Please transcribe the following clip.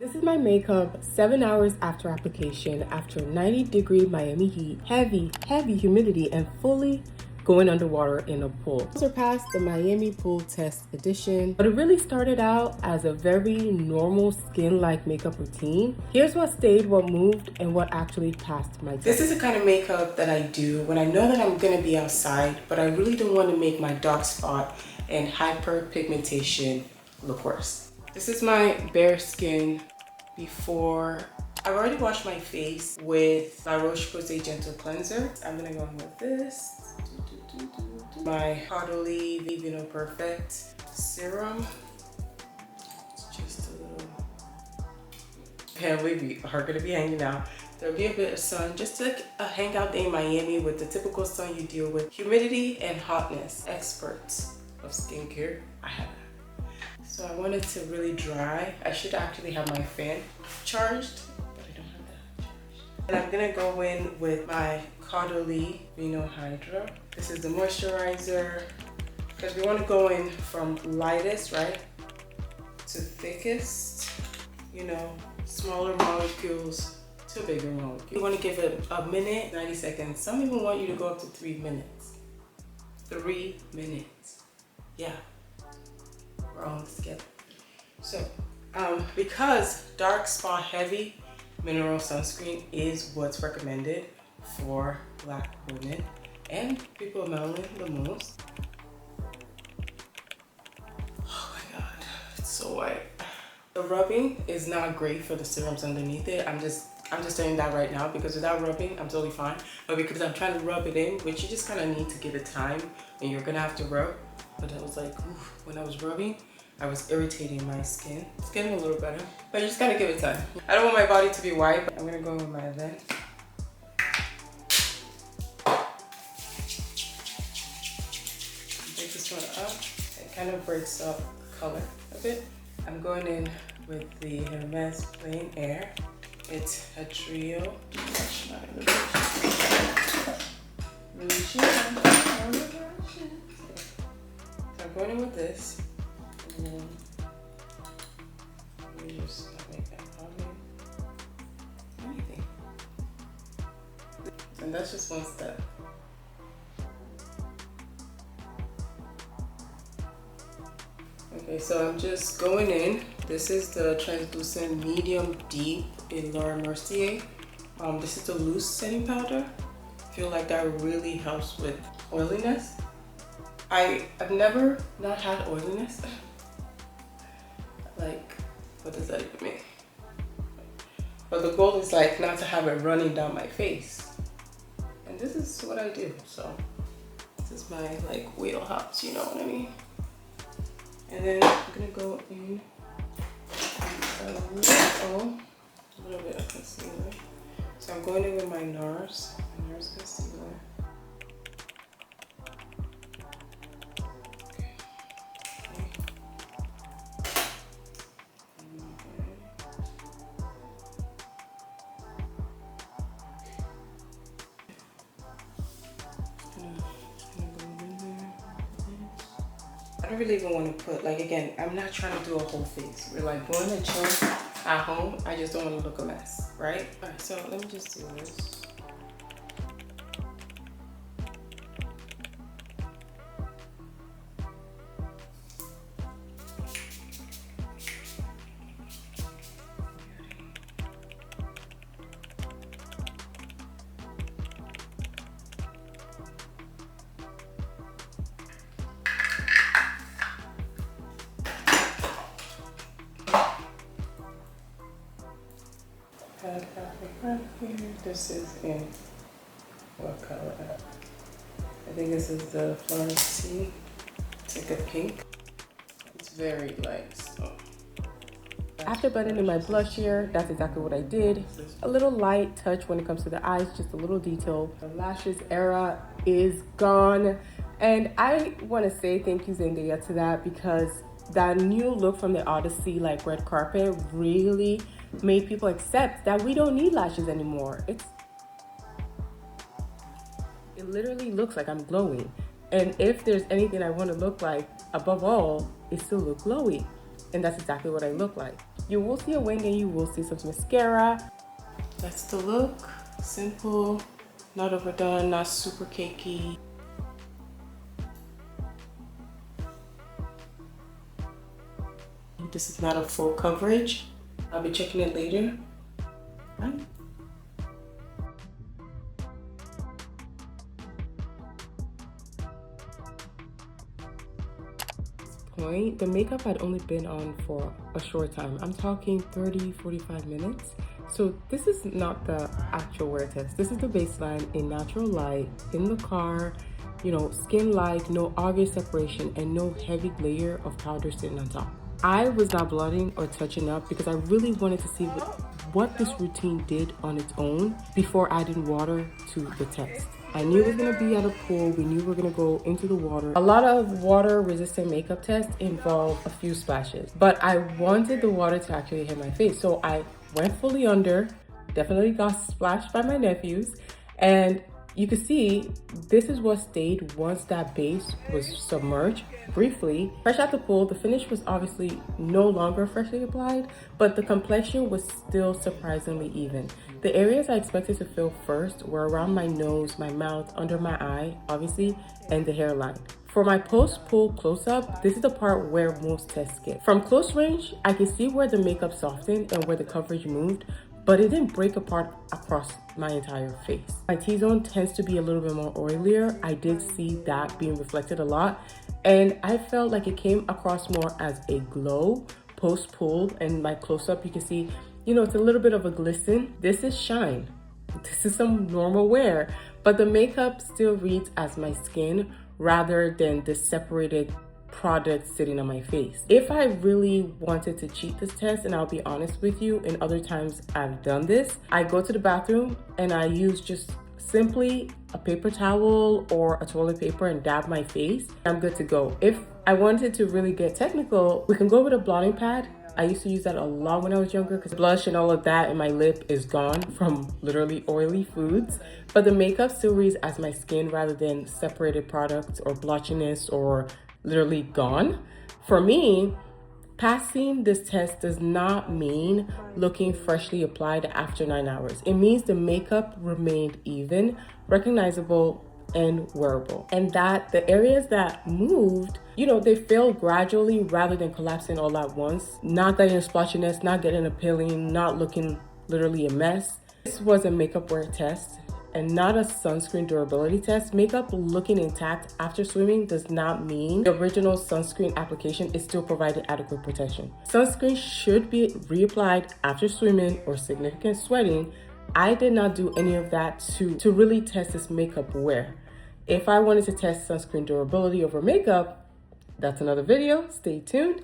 This is my makeup 7 hours after application, after 90-degree Miami heat, heavy humidity, and fully going underwater in a pool. Surpassed the Miami pool test edition, but it really started out as a very normal skin-like makeup routine. Here's what stayed, what moved, and what actually passed my test. This is the kind of makeup that I do when I know that I'm gonna be outside, but I really don't want to make my dark spot and hyperpigmentation look worse. This is my bare skin before. I've already washed my face with La Roche-Posay Gentle Cleanser. I'm gonna go in with this. My Caudalie Vivino Perfect Serum. Just a little. And we are gonna be hanging out. There'll be a bit of sun, just like a hangout day in Miami with the typical sun you deal with. Humidity and hotness. Experts of skincare, I have. So I want it to really dry. I should actually have my fan charged, but I don't have that charged. And I'm gonna go in with my Caudalie Vino Hydra. This is the moisturizer, because we want to go in from lightest, right, to thickest, you know, smaller molecules to bigger molecules. You want to give it a minute, 90 seconds. Some even want you to go up to 3 minutes. 3 minutes. Yeah. We're all together. So, because dark spot heavy mineral sunscreen is what's recommended for Black women and people of melanin the most. Oh my god, it's so white. The rubbing is not great for the serums underneath it. I'm just saying that right now, because without rubbing, I'm totally fine. But because I'm trying to rub it in, which you just kind of need to give it time, and you're gonna have to rub. But I was like, oof, when I was rubbing, I was irritating my skin. It's getting a little better, but you just gotta give it time. I don't want my body to be white, but I'm gonna go with my event. Break this one up. It kind of breaks up color a bit. I'm going in with the Hermes Plain Air. It's a trio. So I'm going in with this. And then use anything. And that's just one step. Okay, so I'm just going in. This is the translucent medium deep in Laura Mercier. This is the loose setting powder. I feel like that really helps with oiliness. I've never not had oiliness. Like, what does that even mean? But the goal is like not to have it running down my face. And this is what I do, so this is my like wheelhouse, you know what I mean? And then I'm gonna go in a little bit of concealer. So I'm going in with my NARS concealer. I don't really even want to put, like, again, I'm not trying to do a whole face. We're like going to chill at home. I just don't want to look a mess, right? All right, so let me just do this. This is in what color? I think this is the Florence Tea. It's like a pink. It's very light. So. After blending in my blush here, that's exactly what I did. A little light touch when it comes to the eyes, just a little detail. The lashes era is gone. And I want to say thank you, Zendaya, to that, because that new look from the Odyssey, like red carpet, really made people accept that we don't need lashes anymore. It literally looks like I'm glowing. And if there's anything I want to look like, above all, is to look glowy. and that's exactly what I look like. You will see a wing and you will see some mascara. That's the look. Simple, not overdone, not super cakey. This is not a full coverage. I'll be checking it later. Right. Point, the makeup had only been on for a short time. I'm talking 30-45 minutes. So this is not the actual wear test. This is the baseline in natural light, in the car, you know, skin light, no obvious separation, and no heavy layer of powder sitting on top. I was not blotting or touching up because I really wanted to see what this routine did on its own before adding water to the test. I knew it was gonna be at a pool. We knew we were gonna go into the water. A lot of water resistant makeup tests involve a few splashes, but I wanted the water to actually hit my face. So I went fully under, definitely got splashed by my nephews, and you can see this is what stayed once that base was submerged briefly. Fresh out the pool, the finish was obviously no longer freshly applied, but the complexion was still surprisingly even. The areas I expected to fill first were around my nose, my mouth, under my eye, obviously, and the hairline. For my post-pool close-up, this is the part where most tests skip. From close range, I can see where the makeup softened and where the coverage moved, but it didn't break apart across my entire face. My T-zone tends to be a little bit more oilier. I did see that being reflected a lot, and I felt like it came across more as a glow post-pool, and my close-up, you can see, you know, it's a little bit of a glisten. This is shine. This is some normal wear, but the makeup still reads as my skin rather than the separated product sitting on my face. If I really wanted to cheat this test, and I'll be honest with you, in other times I've done this, I go to the bathroom and I use just simply a paper towel or a toilet paper and dab my face. I'm good to go. If I wanted to really get technical, we can go with a blotting pad. I used to use that a lot when I was younger because blush and all of that in my lip is gone from literally oily foods. But the makeup still reads as my skin rather than separated products or blotchiness or literally gone. For me, passing this test does not mean looking freshly applied after 9 hours. It means the makeup remained even, recognizable, and wearable. And that the areas that moved, you know, they filled gradually rather than collapsing all at once. Not getting a splotchiness, not getting a peeling, not looking literally a mess. This was a makeup wear test and not a sunscreen durability test. Makeup looking intact after swimming does not mean the original sunscreen application is still providing adequate protection. Sunscreen should be reapplied after swimming or significant sweating. I did not do any of that to really test this makeup wear. If I wanted to test sunscreen durability over makeup, that's another video. Stay tuned.